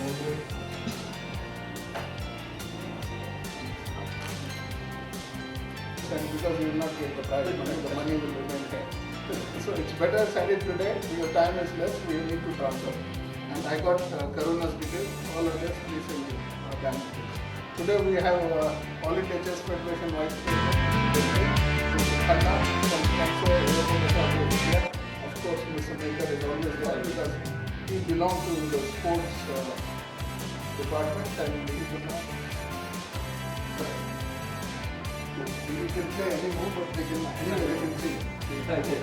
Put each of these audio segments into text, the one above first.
And because you will not get the prize money, the money will remain here. So it's better send it today, your time is less, we need to transfer. And I got Karuna's details, all of this, please send me bank details. Today we have All India Chess Federation Vice President, Khanna from Canso, India. Of course, Mr. Maker is always there because he belongs to the sports department and he will not. You can play any move, but they can see. Thank you.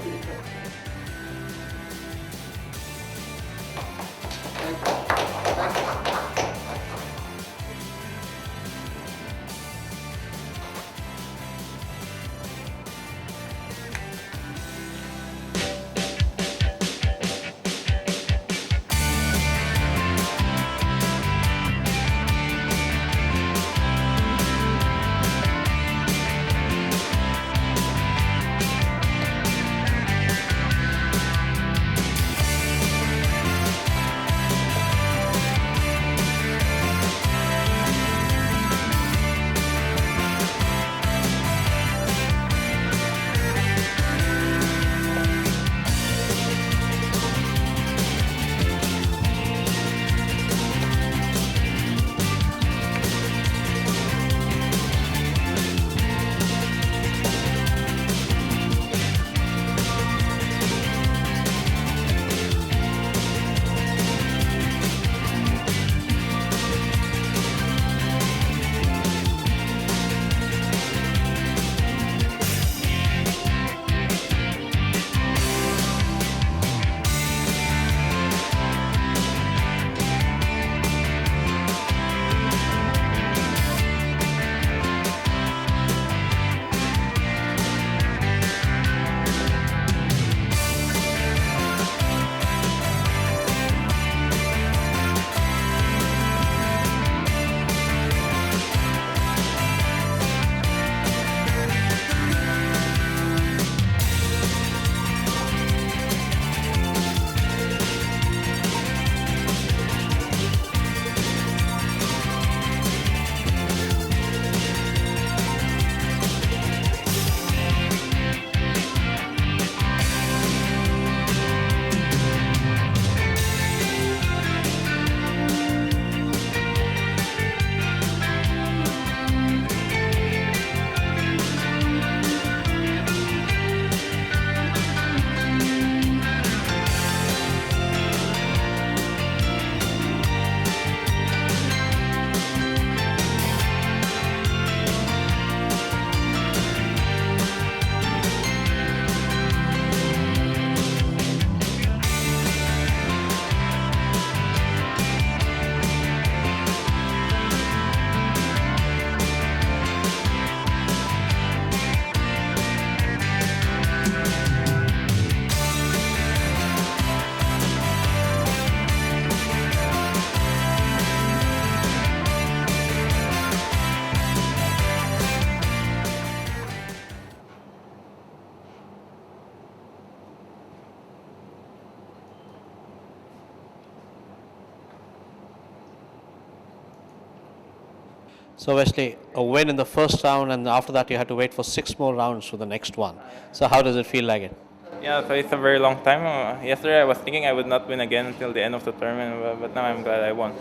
So Wesley, a win in the first round, and after that you had to wait for 6 more rounds for the next one. So how does it feel like it? Yeah, so it's a very long time. Yesterday I was thinking I would not win again until the end of the tournament, but now I'm glad I won.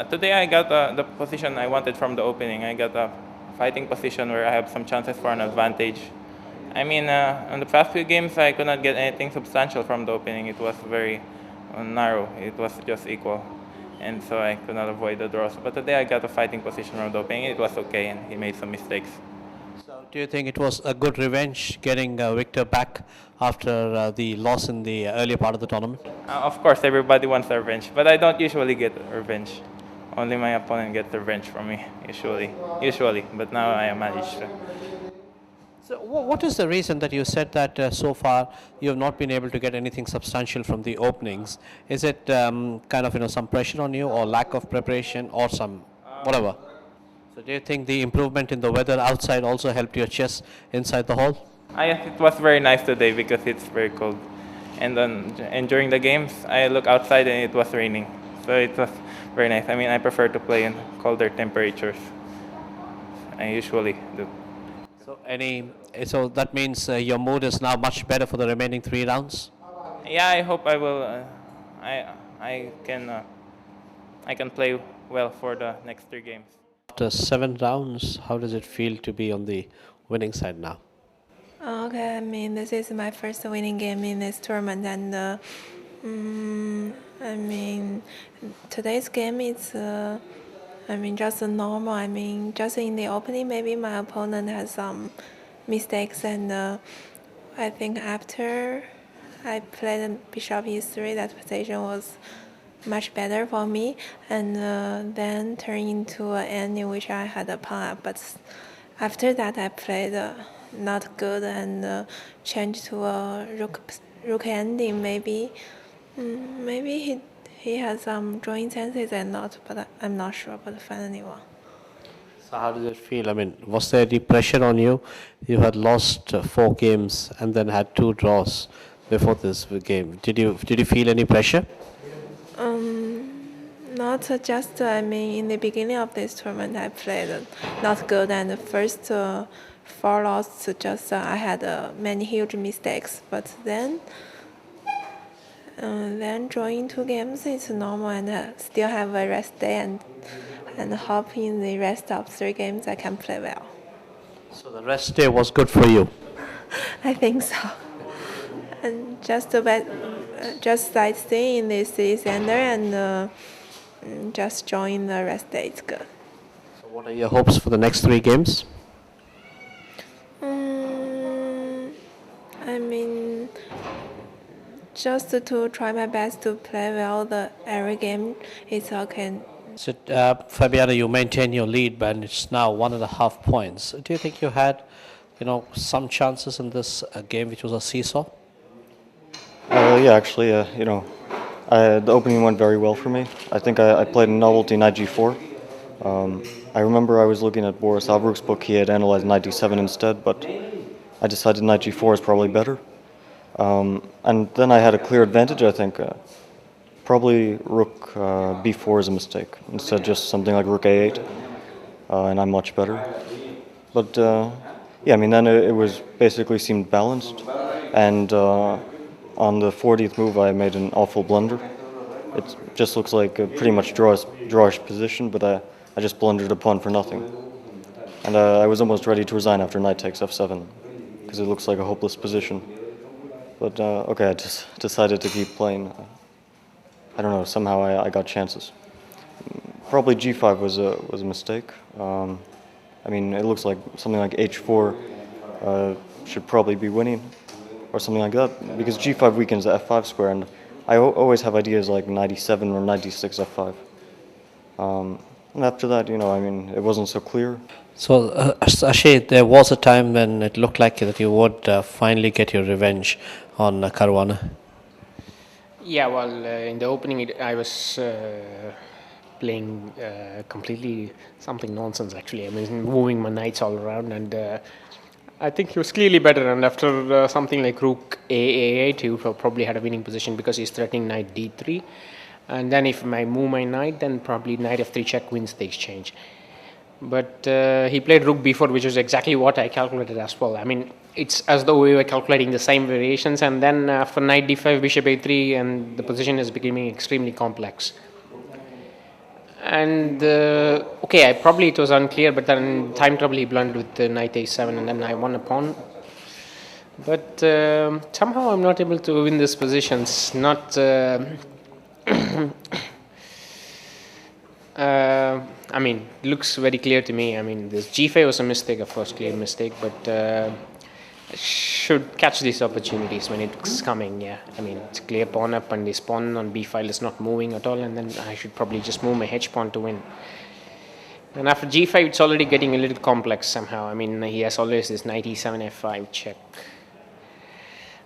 Today I got the position I wanted from the opening. I got a fighting position where I have some chances for an advantage. I mean, in the past few games I could not get anything substantial from the opening. It was very narrow. It was just equal. And so I could not avoid the draws. But today I got a fighting position from the opening. It was okay, and he made some mistakes. So do you think it was a good revenge getting Victor back after the loss in the earlier part of the tournament? Of course, everybody wants revenge, but I don't usually get revenge. Only my opponent gets revenge from me, usually. But now I managed to. So what is the reason that you said that so far you have not been able to get anything substantial from the openings? Is it kind of some pressure on you, or lack of preparation, or some whatever? So do you think the improvement in the weather outside also helped your chess inside the hall? It was very nice today because it's very cold. And during the games, I look outside and it was raining. So it was very nice. I mean, I prefer to play in colder temperatures. I usually do. So that means your mood is now much better for the remaining 3 rounds. Yeah, I hope I will. I I can I can play well for the next 3 games. After 7 rounds, how does it feel to be on the winning side now? Okay, I mean, this is my first winning game in this tournament, and I mean, today's game is, just normal. I mean, just in the opening, maybe my opponent has some mistakes, and I think after I played Bishop E3, that position was much better for me, and then turned into an ending which I had a pawn up. But after that, I played not good and changed to a rook ending. Maybe he has some drawing chances and not, but I'm not sure. But finally won. So how does it feel? I mean, was there any pressure on you? You had lost 4 games and then had 2 draws before this game. Did you feel any pressure? Not just, I mean, in the beginning of this tournament, I played not good, and the first 4 losses, just I had many huge mistakes. But then drawing 2 games is normal, and still have a rest day, and hope in the rest of 3 games I can play well. So the rest day was good for you. I think so. And just sightseeing in the city center and just join the rest day is good. So what are your hopes for the next 3 games? I mean, just to try my best to play well every game is okay. So, Fabiana, you maintain your lead, but it's now 1.5 points. Do you think you had, some chances in this game, which was a seesaw? Yeah, actually, the opening went very well for me. I think I played a novelty knight g4. I remember I was looking at Boris Albrook's book. He had analyzed knight d7 instead, but I decided knight g4 is probably better. And then I had a clear advantage, I think. Probably rook b4 is a mistake. Instead, just something like rook a8, and I'm much better. But yeah, I mean, then it was basically seemed balanced, and on the 40th move, I made an awful blunder. It just looks like a pretty much drawish position, but I just blundered a pawn for nothing. And I was almost ready to resign after knight takes f7, because it looks like a hopeless position. But okay, I just decided to keep playing. I don't know, somehow I got chances. Probably g5 was a mistake. I mean, it looks like something like h4 should probably be winning, or something like that, because g5 weakens the f5 square, and I always have ideas like knight e7 or knight d6 f5. And after that, I mean, it wasn't so clear. So, Ashay, there was a time when it looked like that you would finally get your revenge on Caruana. Yeah, well, in the opening, I was playing completely something nonsense, actually. I mean, moving my knights all around, and I think he was clearly better. And after something like rook a8, he probably had a winning position because he's threatening knight d3. And then if I move my knight, then probably knight f3 check wins the exchange. But he played rook b4, which was exactly what I calculated as well. I mean, it's as though we were calculating the same variations, and then after knight d5, bishop a3, and the position is becoming extremely complex. And okay, it was unclear, but then time trouble he blundered with the knight a7, and then I won a pawn. But somehow I'm not able to win these positions. Not. I mean, it looks very clear to me. I mean, this g5 was a mistake, of course, clear mistake, but I should catch these opportunities when it's coming. Yeah, I mean, it's clear pawn up, and this pawn on b file is not moving at all, and then I should probably just move my h pawn to win. And after g5, it's already getting a little complex somehow. I mean, he has always this knight e7 f5 check.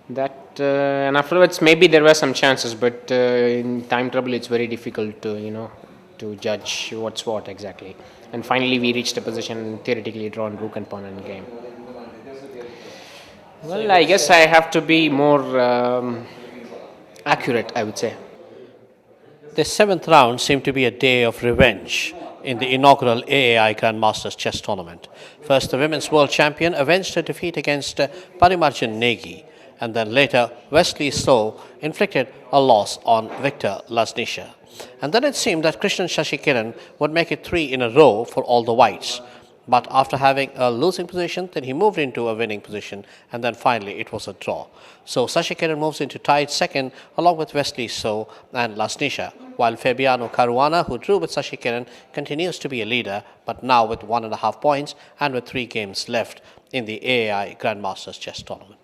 That and afterwards, maybe there were some chances, but in time trouble, it's very difficult to to judge what's what exactly. And finally, we reached a position theoretically drawn rook and pawn end game. Well, I guess I have to be more accurate, I would say. The seventh round seemed to be a day of revenge in the inaugural AAI Grandmasters chess tournament. First, the women's world champion avenged her defeat against Parimarjan Negi, and then later Wesley So inflicted a loss on Victor Lasnisha. And then it seemed that Krishnan Shashikiran would make it 3 in a row for all the whites. But after having a losing position, then he moved into a winning position, and then finally it was a draw. So Shashikiran moves into tied second along with Wesley So and Lasnisha, while Fabiano Caruana, who drew with Shashikiran, continues to be a leader, but now with 1.5 points and with 3 games left in the AAI Grandmasters chess tournament.